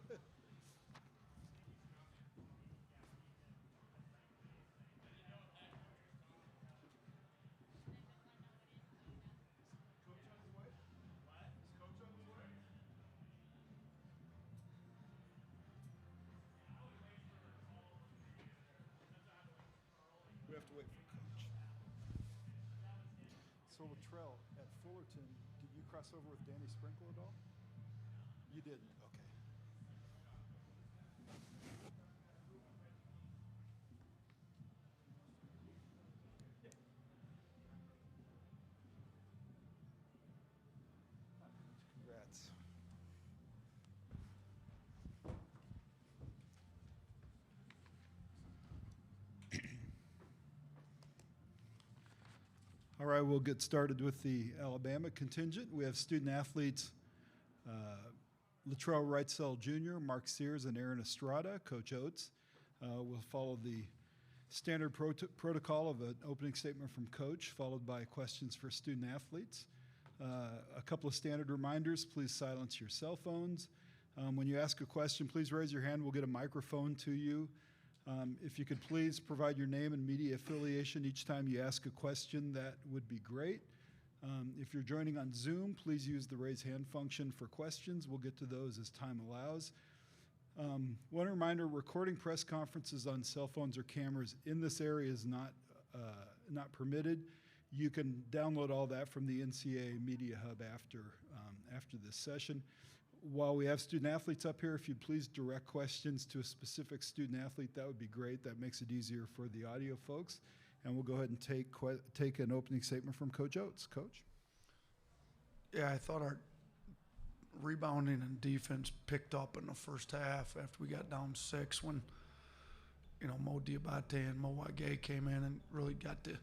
We have to wait for Coach. So Latrell, at Fullerton, did you cross over with Danny Sprinkle at all? You didn't, okay. Congrats. All right, we'll get started with the Alabama contingent. We have student athletes Latrell Wrightsell Jr., Mark Sears, and Aaron Estrada. Coach Oats will follow the standard protocol of an opening statement from Coach, followed by questions for student athletes. A couple of standard reminders: please silence your cell phones. When you ask a question, please raise your hand. We'll get a microphone to you. If you could please provide your name and media affiliation each time you ask a question, that would be great. If you're joining on Zoom, please use the raise hand function for questions. We'll get to those as time allows. One reminder: recording press conferences on cell phones or cameras in this area is not permitted. You can download all that from the NCAA Media Hub after this session. While we have student athletes up here, if you'd please direct questions to a specific student athlete, that would be great. That makes it easier for the audio folks. And we'll go ahead and take an opening statement from Coach Oats. Coach? Yeah, I thought our rebounding and defense picked up in the first half after we got down 6 when, Mo Diabate and Mo Wage came in and really got the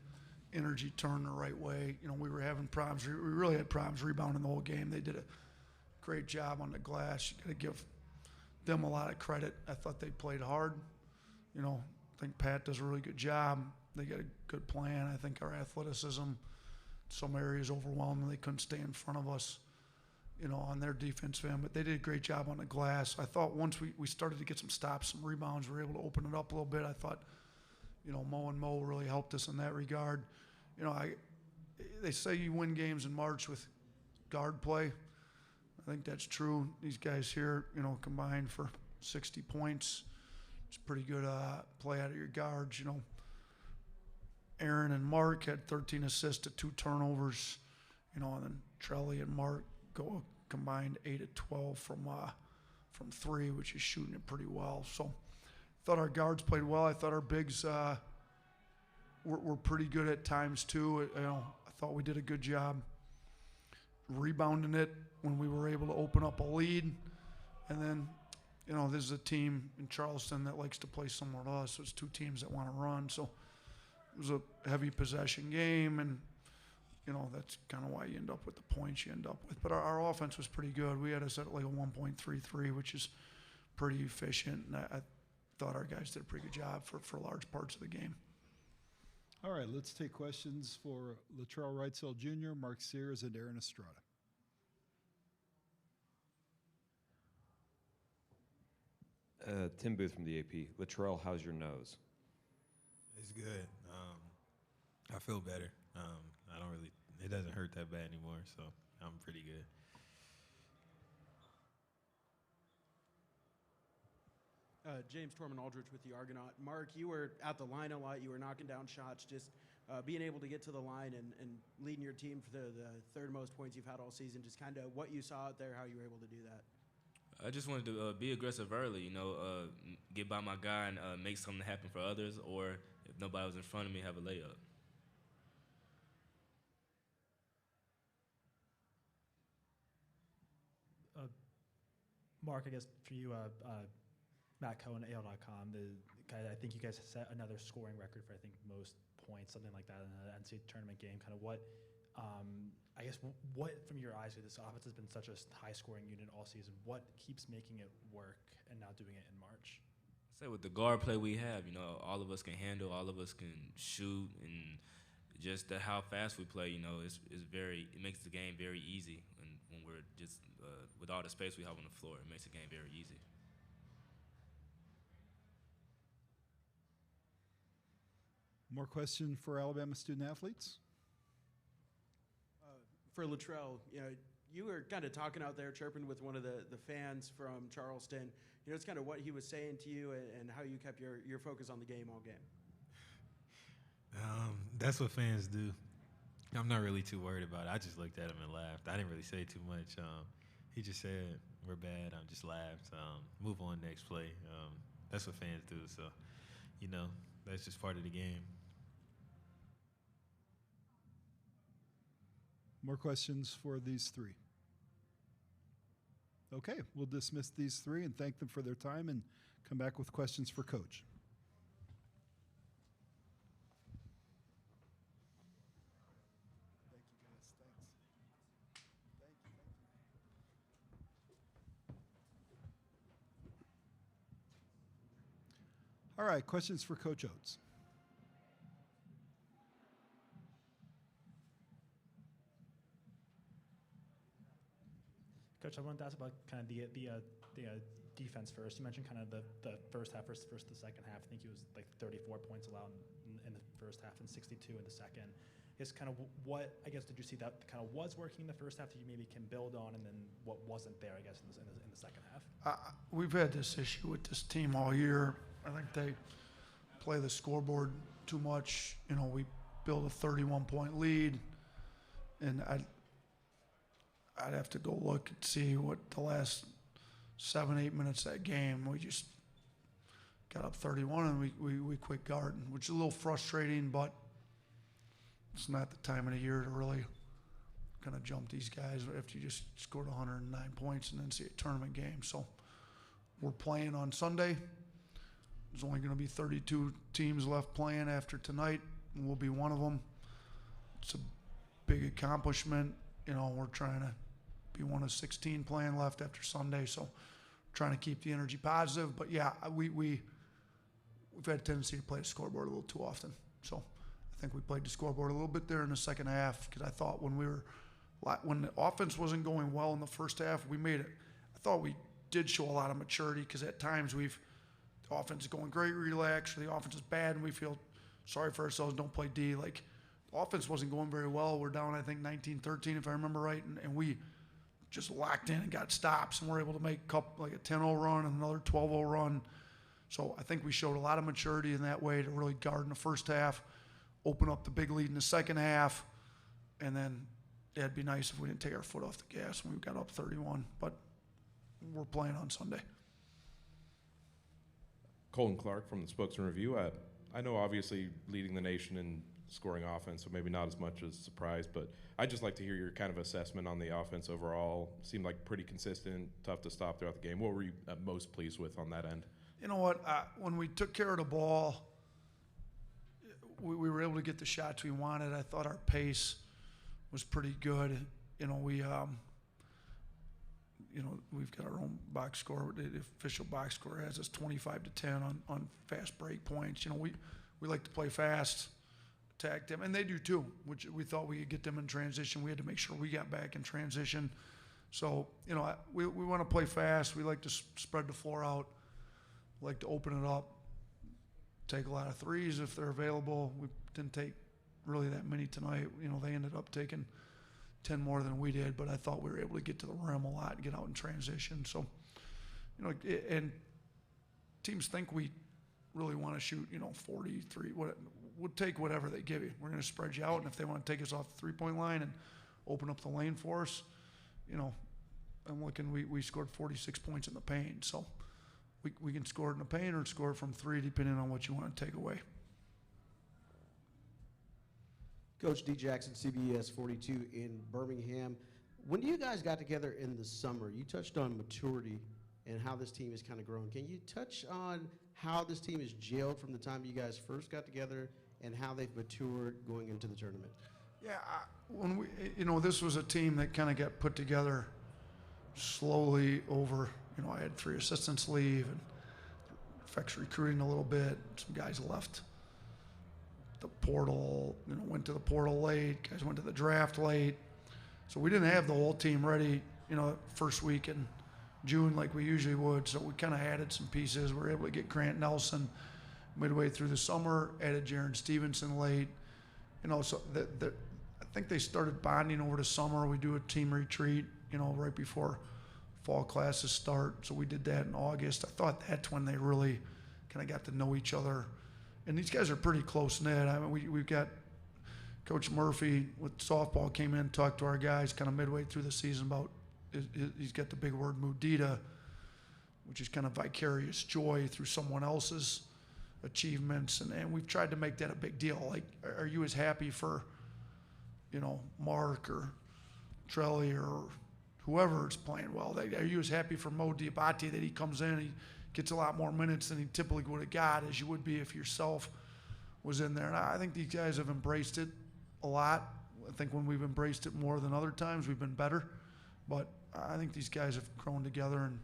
energy turned the right way. We were having problems. We really had problems rebounding the whole game. They did a great job on the glass. You got to give them a lot of credit. I thought they played hard. I think Pat does a really good job. They got a good plan. I think our athleticism, some areas overwhelmed. They couldn't stay in front of us, on their defensive end. But they did a great job on the glass. I thought once we started to get some stops, some rebounds, we were able to open it up a little bit. I thought, Mo really helped us in that regard. They say you win games in March with guard play. I think that's true. These guys here, combined for 60 points. It's pretty good play out of your guards, Aaron and Mark had 13 assists to 2 turnovers, and then Trelly and Mark go combined 8 of 12 from 3, which is shooting it pretty well. So I thought our guards played well. I thought our bigs were pretty good at times too. I thought we did a good job rebounding it when we were able to open up a lead. And then, this is a team in Charleston that likes to play similar to us. So it's 2 teams that want to run. So it was a heavy possession game, and, that's kind of why you end up with the points you end up with. But our offense was pretty good. We had us at like a 1.33, which is pretty efficient. And I thought our guys did a pretty good job for large parts of the game. All right, let's take questions for Latrell Wrightsell Jr., Mark Sears, and Aaron Estrada. Tim Booth from the AP. Latrell, how's your nose? It's good. I feel better. It doesn't hurt that bad anymore, so I'm pretty good. James Torman-Aldrich with the Argonaut. Mark, you were at the line a lot. You were knocking down shots. Just being able to get to the line and leading your team for the third most points you've had all season. Just kind of what you saw out there, how you were able to do that. I just wanted to be aggressive early, get by my guy and make something happen for others, or if nobody was in front of me, have a layup. Mark, I guess for you, Matt Cohen, AL.com, I think you guys set another scoring record for, most points, something like that in the NCAA tournament game. Kind of what, what from your eyes, this offense has been such a high-scoring unit all season, what keeps making it work and now doing it in March? I say with the guard play we have, all of us can handle, all of us can shoot, and just how fast we play, it makes the game very easy. And when we're just with all the space we have on the floor, it makes the game very easy. More question for Alabama student athletes? For Latrell, you were kind of talking out there, chirping with one of the fans from Charleston. It's kind of what he was saying to you and how you kept your focus on the game all game. That's what fans do. I'm not really too worried about it. I just looked at him and laughed. I didn't really say too much. He just said, "We're bad." I just laughed. Move on, next play. That's what fans do. So, that's just part of the game. More questions for these three? Okay, we'll dismiss these three and thank them for their time and come back with questions for Coach. Thank you, guys. Thanks. Thank you. All right, questions for Coach Oats. Coach, I wanted to ask about kind of the defense first. You mentioned kind of the first half versus the second half. I think it was like 34 points allowed in the first half and 62 in the second. Is kind of what, I guess, did you see that kind of was working in the first half that you maybe can build on, and then what wasn't there, I guess, in the second half? We've had this issue with this team all year. I think they play the scoreboard too much. We build a 31-point lead, and I'd have to go look and see what the last 7-8 minutes of that game, we just got up 31 and we quit guarding, which is a little frustrating, but it's not the time of the year to really kind of jump these guys after you just scored 109 points and then see a tournament game. So we're playing on Sunday. There's only going to be 32 teams left playing after tonight, and we'll be one of them. It's a big accomplishment. We're trying to be one of 16 playing left after Sunday, so trying to keep the energy positive. But yeah, we've had a tendency to play the scoreboard a little too often. So I think we played the scoreboard a little bit there in the second half, because I thought when the offense wasn't going well in the first half, I thought we did show a lot of maturity, because at times the offense is going great, relax, or the offense is bad, and we feel sorry for ourselves, don't play D. Like, the offense wasn't going very well. We're down, I think, 19-13, if I remember right, and we just locked in and got stops, and we're able to make a 10-0 run and another 12-0 run. So I think we showed a lot of maturity in that way to really guard in the first half, open up the big lead in the second half, and then it'd be nice if we didn't take our foot off the gas when we got up 31. But we're playing on Sunday. Colin Clark from the Spokesman Review. I know obviously leading the nation in scoring offense, so maybe not as much as surprise, but I'd just like to hear your kind of assessment on the offense overall. Seemed like pretty consistent, tough to stop throughout the game. What were you most pleased with on that end? You know what? When we took care of the ball, we were able to get the shots we wanted. I thought our pace was pretty good. We've got our own box score. The official box score has us 25-10 on fast break points. We like to play fast, attack them, and they do too, which we thought we could get them in transition. We had to make sure we got back in transition. So, we want to play fast. We like to spread the floor out. We like to open it up, take a lot of threes if they're available. We didn't take really that many tonight. They ended up taking 10 more than we did, but I thought we were able to get to the rim a lot and get out in transition. So, and teams think we really want to shoot, 43. We'll take whatever they give you. We're going to spread you out, and if they want to take us off the three-point line and open up the lane for us, I'm looking, we scored 46 points in the paint. So we can score it in the paint or score it from three, depending on what you want to take away. Coach D. Jackson, CBS 42 in Birmingham. When you guys got together in the summer, you touched on maturity and how this team has kind of grown. Can you touch on how this team has gelled from the time you guys first got together and how they've matured going into the tournament? Yeah, when this was a team that kind of got put together slowly over, I had 3 assistants leave and affects recruiting a little bit. Some guys left the portal, went to the portal late. Guys went to the draft late. So we didn't have the whole team ready, first week in June like we usually would. So we kind of added some pieces. We were able to get Grant Nelson midway through the summer, added Jaron Stevenson late. So I think they started bonding over the summer. We do a team retreat, right before fall classes start. So we did that in August. I thought that's when they really kind of got to know each other. And these guys are pretty close-knit. I mean, we've got Coach Murphy with softball came in, talked to our guys kind of midway through the season about he's got the big word mudita, which is kind of vicarious joy through someone else's achievements. And we've tried to make that a big deal. Like, are you as happy for, Mark or Trelli or whoever is playing well? Are you as happy for Mo Diabate that he comes in and he gets a lot more minutes than he typically would have got as you would be if yourself was in there? And I think these guys have embraced it a lot. I think when we've embraced it more than other times, we've been better. But I think these guys have grown together and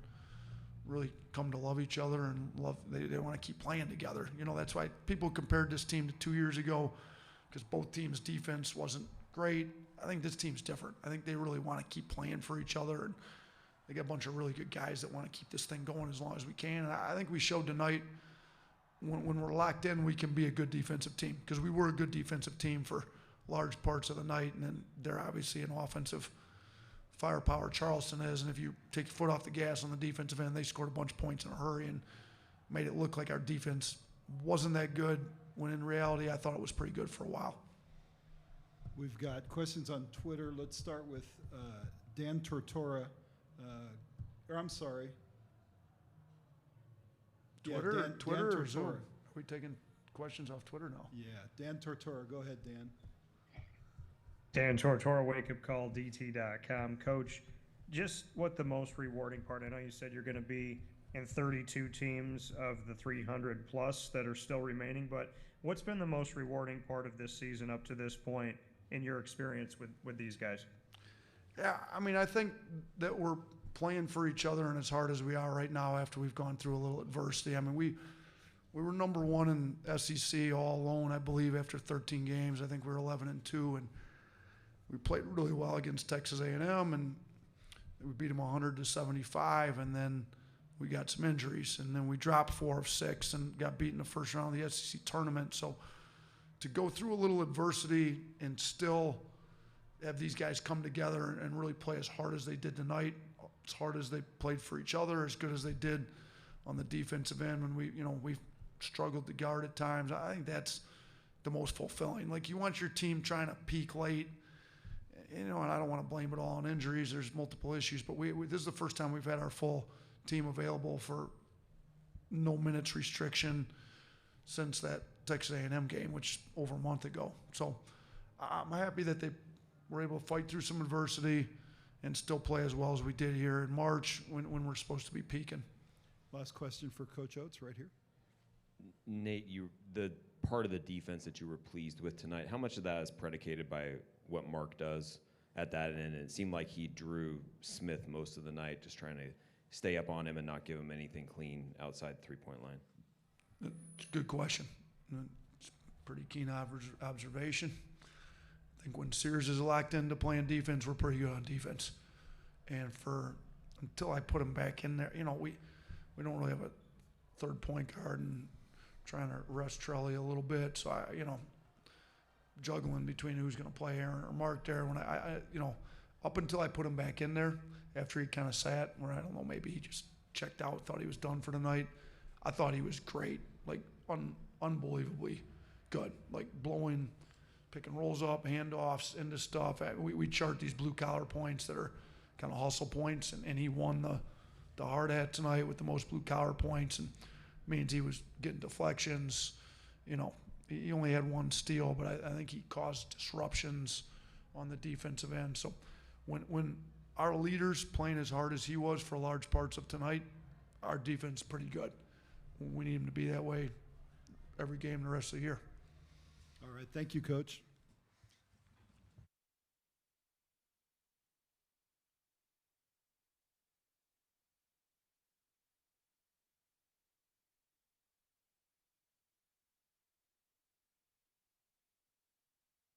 really come to love each other and they want to keep playing together. That's why people compared this team to 2 years ago, because both teams' defense wasn't great. I think this team's different. I think they really want to keep playing for each other, and they got a bunch of really good guys that want to keep this thing going as long as we can. And I think we showed tonight when we're locked in, we can be a good defensive team, because we were a good defensive team for large parts of the night, and then they're obviously an offensive firepower. Charleston is, and if you take your foot off the gas on the defensive end, they scored a bunch of points in a hurry and made it look like our defense wasn't that good, when in reality I thought it was pretty good for a while. We've got questions on Twitter. Let's start with Dan Tortora. I'm sorry. Twitter, Dan Twitter or Tortora. Zoom? Are we taking questions off Twitter now? Yeah, Dan Tortora. Go ahead, Dan. Dan Tortora, wakeupcalldt.com. Coach, just what the most rewarding part? I know you said you're going to be in 32 teams of the 300 plus that are still remaining, but what's been the most rewarding part of this season up to this point in your experience with these guys? Yeah, I mean, I think that we're playing for each other, and as hard as we are right now after we've gone through a little adversity. I mean, we were number one in SEC all alone, I believe, after 13 games. I think we were 11-2, and we played really well against Texas A&M, and we beat them 100-75, and then we got some injuries, and then we dropped 4 of 6 and got beat in the first round of the SEC tournament. So to go through a little adversity and still have these guys come together and really play as hard as they did tonight, as hard as they played for each other, as good as they did on the defensive end when we've struggled to guard at times, I think that's the most fulfilling. Like, you want your team trying to peak late, and I don't want to blame it all on injuries. There's multiple issues, but this is the first time we've had our full team available for no minutes restriction since that Texas A&M game, which over a month ago. So I'm happy that they were able to fight through some adversity and still play as well as we did here in March when we're supposed to be peaking. Last question for Coach Oats right here. Nate, the part of the defense that you were pleased with tonight, how much of that is predicated by what Mark does at that end? And it seemed like he drew Smith most of the night, just trying to stay up on him and not give him anything clean outside the three-point line. It's a good question. It's a pretty keen observation. I think when Sears is locked into playing defense, we're pretty good on defense. And until I put him back in there, we don't really have a third point guard and trying to rest Trelli a little bit. So juggling between who's going to play Aaron or Mark there. When I up until I put him back in there, after he kind of sat, where I don't know, maybe he just checked out, thought he was done for the night. I thought he was great, like unbelievably good, like blowing pick and rolls up, handoffs into stuff. We chart these blue collar points that are kind of hustle points, and he won the hard hat tonight with the most blue collar points, and means he was getting deflections. He only had 1 steal, but I think he caused disruptions on the defensive end. So when our leaders playing as hard as he was for large parts of tonight, our defense is pretty good. We need him to be that way every game the rest of the year. All right. Thank you, Coach.